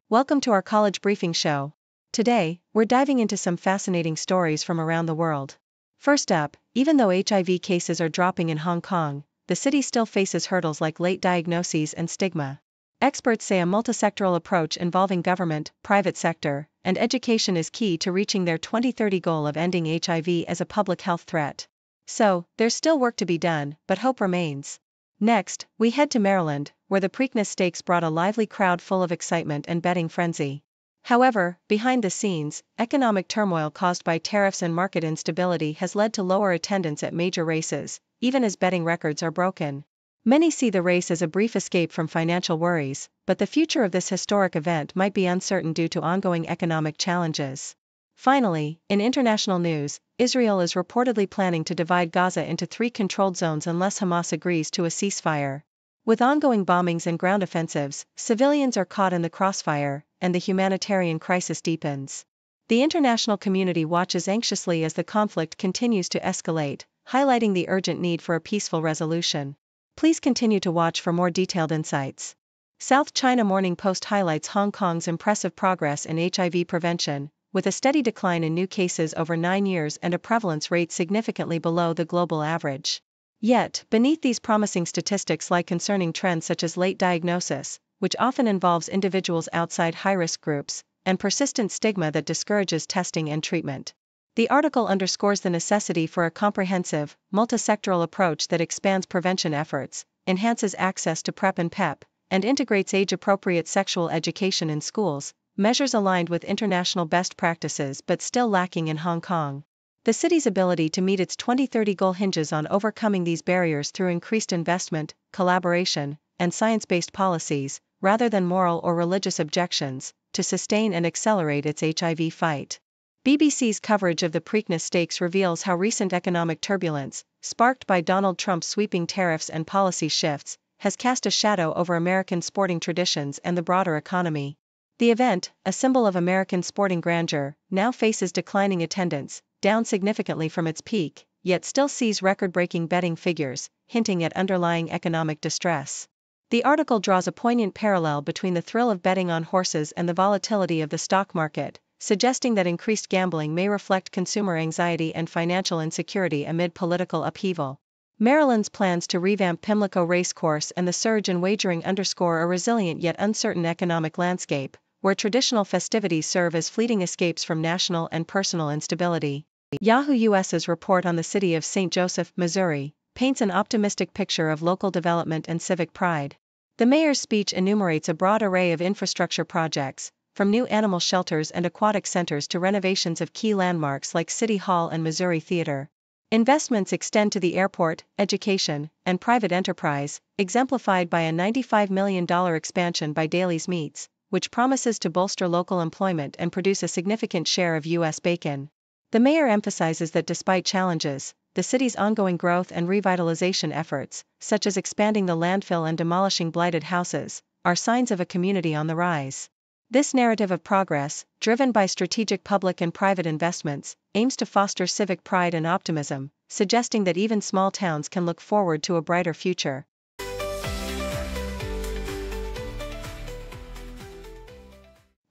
Welcome to our college briefing show. Today, we're diving into some fascinating stories from around the world. First up, even though HIV cases are dropping in Hong Kong, the city still faces hurdles like late diagnoses and stigma. Experts say a multisectoral approach involving government, private sector, and education is key to reaching their 2030 goal of ending HIV as a public health threat. So, there's still work to be done, but hope remains. Next, we head to Maryland, where the Preakness Stakes brought a lively crowd full of excitement and betting frenzy. However, behind the scenes, economic turmoil caused by tariffs and market instability has led to lower attendance at major races, even as betting records are broken. Many see the race as a brief escape from financial worries, but the future of this historic event might be uncertain due to ongoing economic challenges. Finally, in international news, Israel is reportedly planning to divide Gaza into 3 controlled zones unless Hamas agrees to a ceasefire. With ongoing bombings and ground offensives, civilians are caught in the crossfire, and the humanitarian crisis deepens. The international community watches anxiously as the conflict continues to escalate, highlighting the urgent need for a peaceful resolution. Please continue to watch for more detailed insights. South China Morning Post highlights Hong Kong's impressive progress in HIV prevention, with a steady decline in new cases over 9 years and a prevalence rate significantly below the global average. Yet, beneath these promising statistics lie concerning trends such as late diagnosis, which often involves individuals outside high-risk groups, and persistent stigma that discourages testing and treatment. The article underscores the necessity for a comprehensive, multisectoral approach that expands prevention efforts, enhances access to PrEP and PEP, and integrates age-appropriate sexual education in schools, measures aligned with international best practices but still lacking in Hong Kong. The city's ability to meet its 2030 goal hinges on overcoming these barriers through increased investment, collaboration, and science-based policies, rather than moral or religious objections, to sustain and accelerate its HIV fight. BBC's coverage of the Preakness Stakes reveals how recent economic turbulence, sparked by Donald Trump's sweeping tariffs and policy shifts, has cast a shadow over American sporting traditions and the broader economy. The event, a symbol of American sporting grandeur, now faces declining attendance, down significantly from its peak, yet still sees record-breaking betting figures, hinting at underlying economic distress. The article draws a poignant parallel between the thrill of betting on horses and the volatility of the stock market, suggesting that increased gambling may reflect consumer anxiety and financial insecurity amid political upheaval. Maryland's plans to revamp Pimlico Racecourse and the surge in wagering underscore a resilient yet uncertain economic landscape, where traditional festivities serve as fleeting escapes from national and personal instability. Yahoo US's report on the city of St. Joseph, Missouri, paints an optimistic picture of local development and civic pride. The mayor's speech enumerates a broad array of infrastructure projects, from new animal shelters and aquatic centers to renovations of key landmarks like City Hall and Missouri Theater. Investments extend to the airport, education, and private enterprise, exemplified by a $95 million expansion by Daly's Meats, which promises to bolster local employment and produce a significant share of U.S. bacon. The mayor emphasizes that despite challenges, the city's ongoing growth and revitalization efforts, such as expanding the landfill and demolishing blighted houses, are signs of a community on the rise. This narrative of progress, driven by strategic public and private investments, aims to foster civic pride and optimism, suggesting that even small towns can look forward to a brighter future.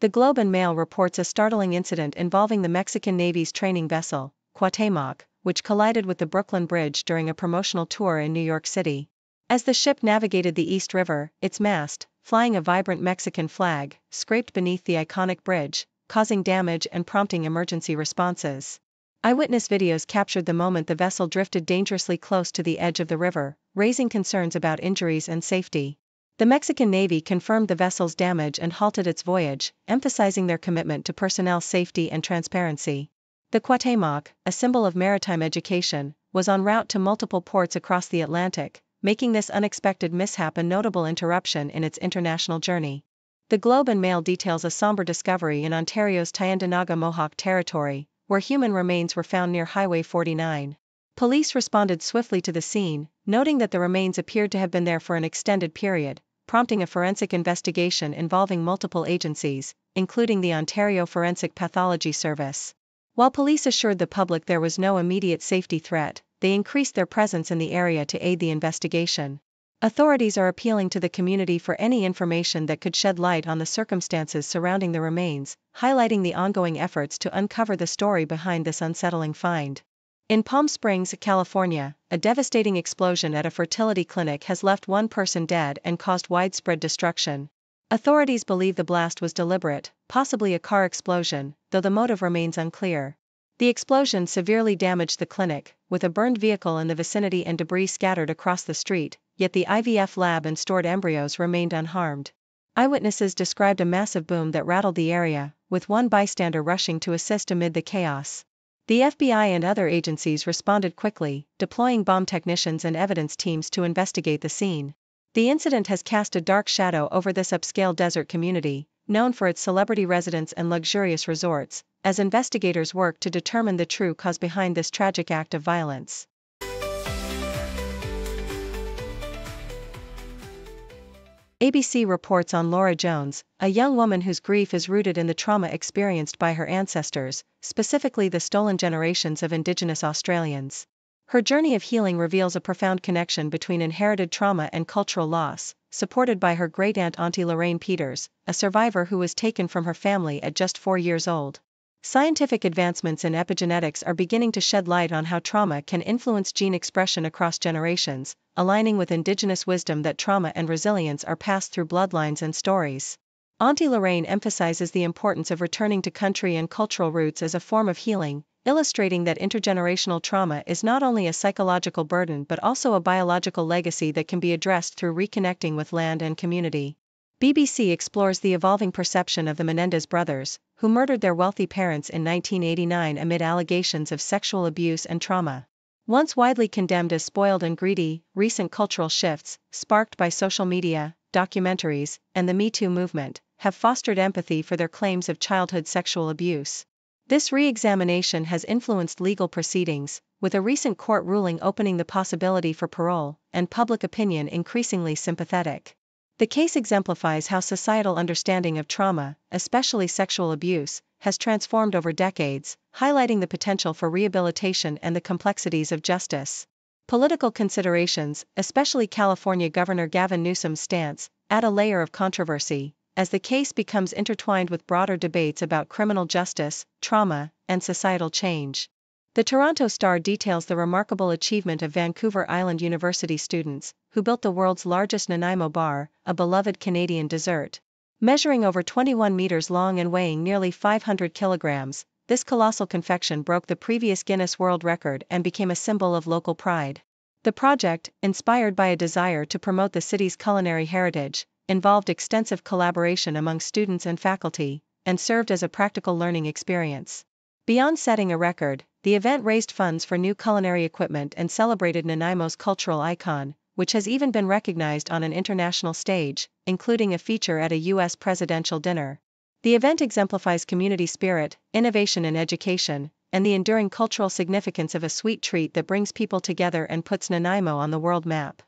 The Globe and Mail reports a startling incident involving the Mexican Navy's training vessel, Cuauhtémoc, which collided with the Brooklyn Bridge during a promotional tour in New York City. As the ship navigated the East River, its mast, flying a vibrant Mexican flag, scraped beneath the iconic bridge, causing damage and prompting emergency responses. Eyewitness videos captured the moment the vessel drifted dangerously close to the edge of the river, raising concerns about injuries and safety. The Mexican Navy confirmed the vessel's damage and halted its voyage, emphasizing their commitment to personnel safety and transparency. The Cuauhtémoc, a symbol of maritime education, was en route to multiple ports across the Atlantic, making this unexpected mishap a notable interruption in its international journey. The Globe and Mail details a somber discovery in Ontario's Tyendinaga Mohawk territory, where human remains were found near Highway 49. Police responded swiftly to the scene, noting that the remains appeared to have been there for an extended period, prompting a forensic investigation involving multiple agencies, including the Ontario Forensic Pathology Service. While police assured the public there was no immediate safety threat, they increased their presence in the area to aid the investigation. Authorities are appealing to the community for any information that could shed light on the circumstances surrounding the remains, highlighting the ongoing efforts to uncover the story behind this unsettling find. In Palm Springs, California, a devastating explosion at a fertility clinic has left one person dead and caused widespread destruction. Authorities believe the blast was deliberate, possibly a car explosion, though the motive remains unclear. The explosion severely damaged the clinic, with a burned vehicle in the vicinity and debris scattered across the street, yet the IVF lab and stored embryos remained unharmed. Eyewitnesses described a massive boom that rattled the area, with one bystander rushing to assist amid the chaos. The FBI and other agencies responded quickly, deploying bomb technicians and evidence teams to investigate the scene. The incident has cast a dark shadow over this upscale desert community, known for its celebrity residents and luxurious resorts, as investigators work to determine the true cause behind this tragic act of violence. ABC reports on Laura Jones, a young woman whose grief is rooted in the trauma experienced by her ancestors, specifically the stolen generations of Indigenous Australians. Her journey of healing reveals a profound connection between inherited trauma and cultural loss, supported by her great-aunt Auntie Lorraine Peters, a survivor who was taken from her family at just 4 years old. Scientific advancements in epigenetics are beginning to shed light on how trauma can influence gene expression across generations, aligning with Indigenous wisdom that trauma and resilience are passed through bloodlines and stories. Auntie Lorraine emphasizes the importance of returning to country and cultural roots as a form of healing, illustrating that intergenerational trauma is not only a psychological burden but also a biological legacy that can be addressed through reconnecting with land and community. BBC explores the evolving perception of the Menendez brothers, who murdered their wealthy parents in 1989 amid allegations of sexual abuse and trauma. Once widely condemned as spoiled and greedy, recent cultural shifts, sparked by social media, documentaries, and the Me Too movement, have fostered empathy for their claims of childhood sexual abuse. This re-examination has influenced legal proceedings, with a recent court ruling opening the possibility for parole, and public opinion increasingly sympathetic. The case exemplifies how societal understanding of trauma, especially sexual abuse, has transformed over decades, highlighting the potential for rehabilitation and the complexities of justice. Political considerations, especially California Governor Gavin Newsom's stance, add a layer of controversy, as the case becomes intertwined with broader debates about criminal justice, trauma, and societal change. The Toronto Star details the remarkable achievement of Vancouver Island University students, who built the world's largest Nanaimo bar, a beloved Canadian dessert. Measuring over 21 meters long and weighing nearly 500 kilograms, this colossal confection broke the previous Guinness World Record and became a symbol of local pride. The project, inspired by a desire to promote the city's culinary heritage, involved extensive collaboration among students and faculty, and served as a practical learning experience. Beyond setting a record, the event raised funds for new culinary equipment and celebrated Nanaimo's cultural icon, which has even been recognized on an international stage, including a feature at a U.S. presidential dinner. The event exemplifies community spirit, innovation in education, and the enduring cultural significance of a sweet treat that brings people together and puts Nanaimo on the world map.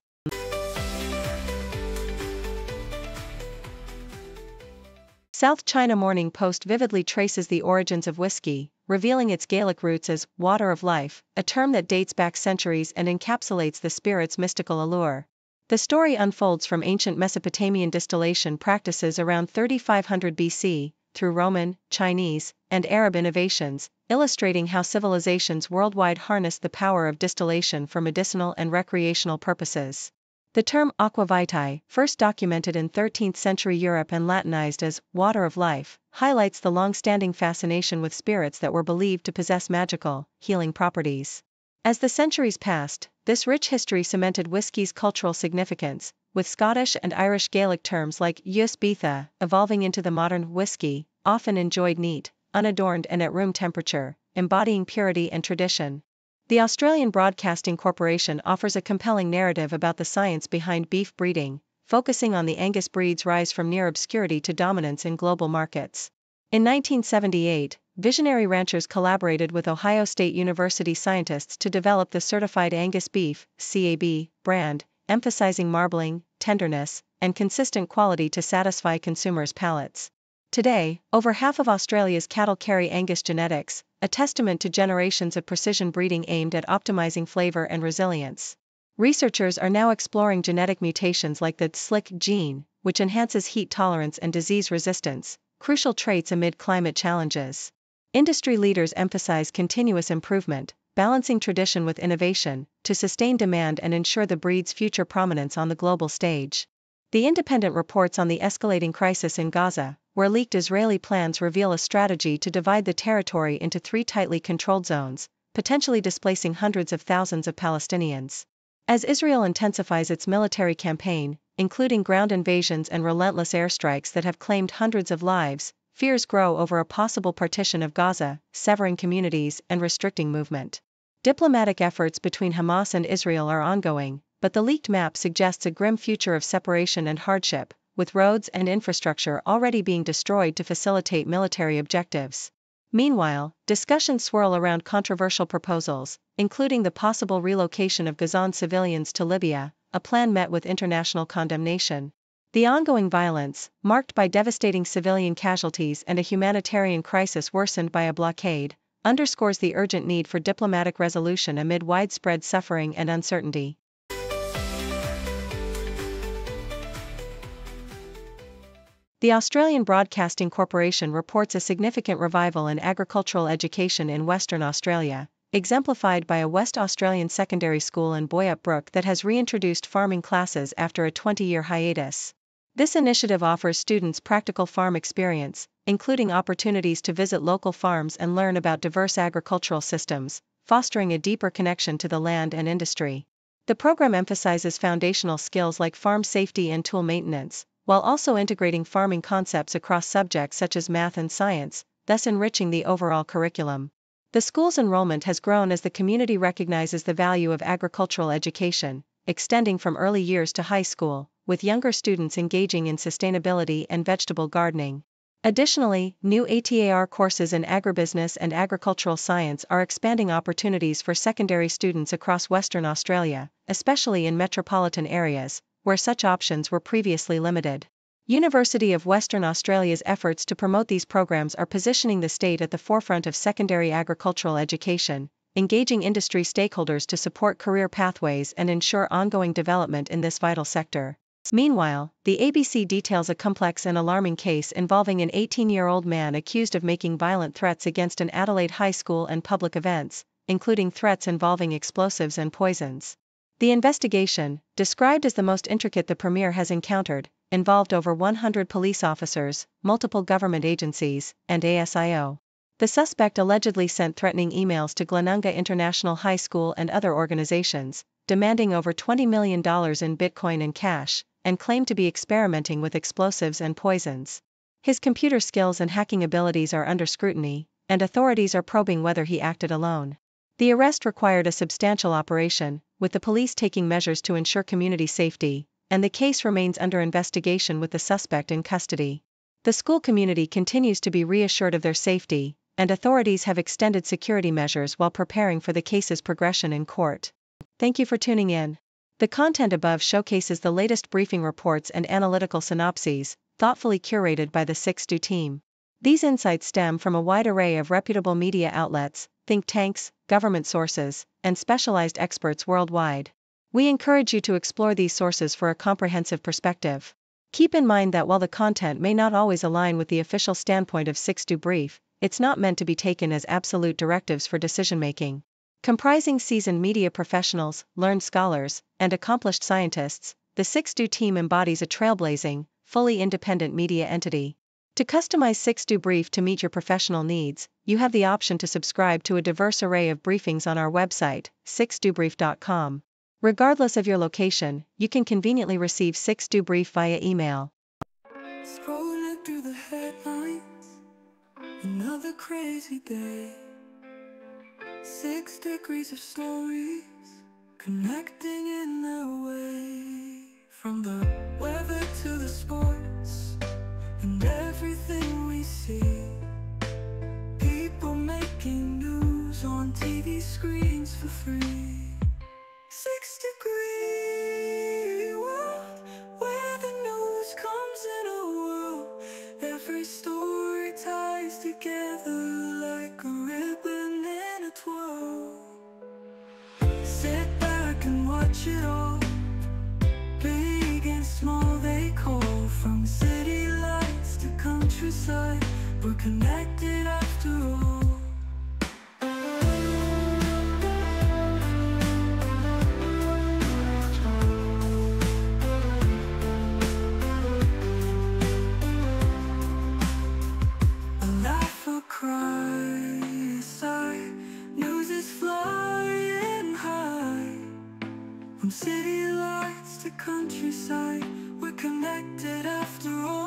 South China Morning Post vividly traces the origins of whiskey, revealing its Gaelic roots as water of life, a term that dates back centuries and encapsulates the spirit's mystical allure. The story unfolds from ancient Mesopotamian distillation practices around 3500 BC, through Roman, Chinese, and Arab innovations, illustrating how civilizations worldwide harnessed the power of distillation for medicinal and recreational purposes. The term aqua vitae, first documented in 13th century Europe and Latinized as water of life, highlights the long-standing fascination with spirits that were believed to possess magical, healing properties. As the centuries passed, this rich history cemented whiskey's cultural significance, with Scottish and Irish Gaelic terms like Ys Beatha evolving into the modern whiskey, often enjoyed neat, unadorned and at room temperature, embodying purity and tradition. The Australian Broadcasting Corporation offers a compelling narrative about the science behind beef breeding, focusing on the Angus breed's rise from near obscurity to dominance in global markets. In 1978, visionary ranchers collaborated with Ohio State University scientists to develop the Certified Angus Beef (CAB) brand, emphasizing marbling, tenderness, and consistent quality to satisfy consumers' palates. Today, over half of Australia's cattle carry Angus genetics, a testament to generations of precision breeding aimed at optimizing flavor and resilience. Researchers are now exploring genetic mutations like the SLIC gene, which enhances heat tolerance and disease resistance, crucial traits amid climate challenges. Industry leaders emphasize continuous improvement, balancing tradition with innovation, to sustain demand and ensure the breed's future prominence on the global stage. The Independent reports on the escalating crisis in Gaza, where leaked Israeli plans reveal a strategy to divide the territory into 3 tightly controlled zones, potentially displacing hundreds of thousands of Palestinians. As Israel intensifies its military campaign, including ground invasions and relentless airstrikes that have claimed hundreds of lives, fears grow over a possible partition of Gaza, severing communities and restricting movement. Diplomatic efforts between Hamas and Israel are ongoing, but the leaked map suggests a grim future of separation and hardship, with roads and infrastructure already being destroyed to facilitate military objectives. Meanwhile, discussions swirl around controversial proposals, including the possible relocation of Gazan civilians to Libya, a plan met with international condemnation. The ongoing violence, marked by devastating civilian casualties and a humanitarian crisis worsened by a blockade, underscores the urgent need for diplomatic resolution amid widespread suffering and uncertainty. The Australian Broadcasting Corporation reports a significant revival in agricultural education in Western Australia, exemplified by a West Australian secondary school in Boyup Brook that has reintroduced farming classes after a 20-year hiatus. This initiative offers students practical farm experience, including opportunities to visit local farms and learn about diverse agricultural systems, fostering a deeper connection to the land and industry. The program emphasizes foundational skills like farm safety and tool maintenance, while also integrating farming concepts across subjects such as math and science, thus enriching the overall curriculum. The school's enrollment has grown as the community recognizes the value of agricultural education, extending from early years to high school, with younger students engaging in sustainability and vegetable gardening. Additionally, new ATAR courses in agribusiness and agricultural science are expanding opportunities for secondary students across Western Australia, especially in metropolitan areas, where such options were previously limited. University of Western Australia's efforts to promote these programs are positioning the state at the forefront of secondary agricultural education, engaging industry stakeholders to support career pathways and ensure ongoing development in this vital sector. Meanwhile, the ABC details a complex and alarming case involving an 18-year-old man accused of making violent threats against an Adelaide high school and public events, including threats involving explosives and poisons. The investigation, described as the most intricate the Premier has encountered, involved over 100 police officers, multiple government agencies, and ASIO. The suspect allegedly sent threatening emails to Glenunga International High School and other organizations, demanding over $20 million in Bitcoin and cash, and claimed to be experimenting with explosives and poisons. His computer skills and hacking abilities are under scrutiny, and authorities are probing whether he acted alone. The arrest required a substantial operation, with the police taking measures to ensure community safety, and the case remains under investigation with the suspect in custody. The school community continues to be reassured of their safety, and authorities have extended security measures while preparing for the case's progression in court. Thank you for tuning in. The content above showcases the latest briefing reports and analytical synopses, thoughtfully curated by the 6Do team. These insights stem from a wide array of reputable media outlets, think tanks, government sources, and specialized experts worldwide. We encourage you to explore these sources for a comprehensive perspective. Keep in mind that while the content may not always align with the official standpoint of 6Do Brief, it's not meant to be taken as absolute directives for decision-making. Comprising seasoned media professionals, learned scholars, and accomplished scientists, the 6Do team embodies a trailblazing, fully independent media entity. To customize 6Do Brief to meet your professional needs, you have the option to subscribe to a diverse array of briefings on our website, 6dobrief.com. Regardless of your location, you can conveniently receive 6Do Brief via email. Scrolling through the headlines, another crazy day. 6 degrees of stories, connecting in their way. From the weather to the sports, and everything we see. People making news on TV screens for free. 6 degree world, where the news comes in a whirl. Every story ties together like a ribbon in a twirl. Sit back and watch it all connected after all. A laugh, a cry, a sigh, news is flying high. From city lights to countryside, we're connected after all.